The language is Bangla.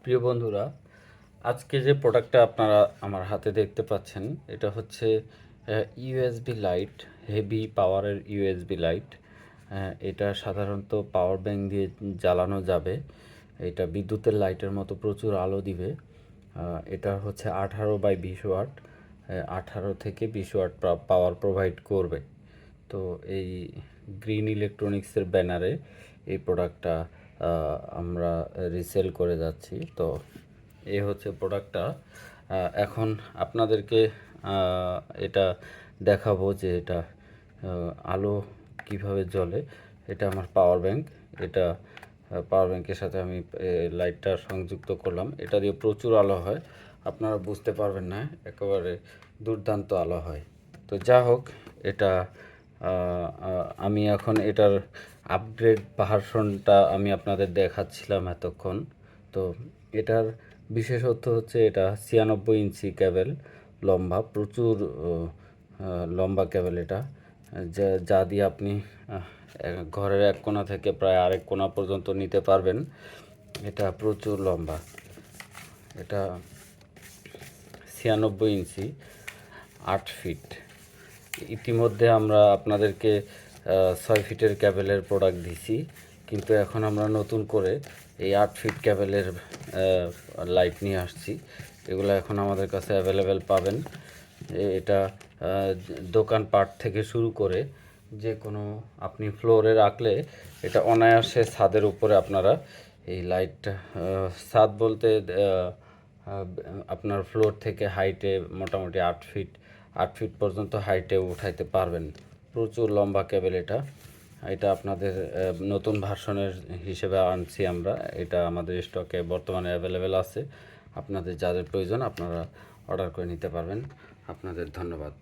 প্রিয় বন্ধুরা, আজকে যে প্রোডাক্টটা আপনারা আমার হাতে দেখতে পাচ্ছেন এটা হচ্ছে ইউএসবি লাইট, হেভি পাওয়ারের ইউএসবি লাইট। এটা সাধারণত পাওয়ার ব্যাংক দিয়ে জ্বালানো যাবে। এটা বিদ্যুতের লাইটের মতো প্রচুর আলো দিবে। এটা হচ্ছে 18/20 ওয়াট, 18 থেকে 20 ওয়াট পাওয়ার প্রোভাইড করবে। তো এই গ্রিন ইলেকট্রনিক্সের ব্যানারে এই প্রোডাক্টটা আমরা রিসেল করে যাচ্ছি। তো এই হচ্ছে প্রোডাক্টটা। এখন আপনাদেরকে এটা দেখাবো যে এটা আলো কিভাবে জ্বলে। এটা আমার পাওয়ার ব্যাংক। এটা পাওয়ার ব্যাংকের সাথে আমি লাইটটা সংযুক্ত করলাম। এটা দিয়ে প্রচুর আলো হয়, আপনারা বুঝতে পারবেন না, একেবারে দুর্দান্ত আলো হয়। তো যা হোক, এটা আমি এখন এটার আপগ্রেড ভার্সনটা আমি আপনাদের দেখাচ্ছিলাম এতক্ষণ। তো এটার বিশেষত্ব হচ্ছে এটা 96 ইঞ্চি ক্যাবেল লম্বা, প্রচুর লম্বা ক্যাবেল এটা, যা দিয়ে আপনি ঘরের এক কোণা থেকে প্রায় আরেক কোণা পর্যন্ত নিতে পারবেন। এটা প্রচুর লম্বা। এটা 96 ইঞ্চি, 8 ফিট। ইতিমধ্যে আমরা আপনাদেরকে 6 ফিটের ক্যাবেলের প্রোডাক্ট দিছি, কিন্তু এখন আমরা নতুন করে এই 8 ফিট ক্যাবেলের লাইট নিয়ে আসছি। এগুলো এখন আমাদের কাছে অ্যাভেলেবেল পাবেন। এটা দোকানপাট থেকে শুরু করে যে কোনো আপনি ফ্লোরে রাখলে এটা অনায়াসে ছাদের উপরে আপনারা এই লাইটটা, ছাদ বলতে আপনার ফ্লোর থেকে হাইটে মোটামুটি 8 ফিট পর্যন্ত হাইটে উঠাইতে পারবেন। প্রচুর লম্বা কেবল এটা। এটা আপনাদের নতুন ভার্সনের হিসেবে আনছি আমরা। এটা আমাদের স্টকে বর্তমানে অ্যাভেলেবেল আছে। আপনাদের যাদের প্রয়োজন আপনারা অর্ডার করে নিতে পারবেন। আপনাদের ধন্যবাদ।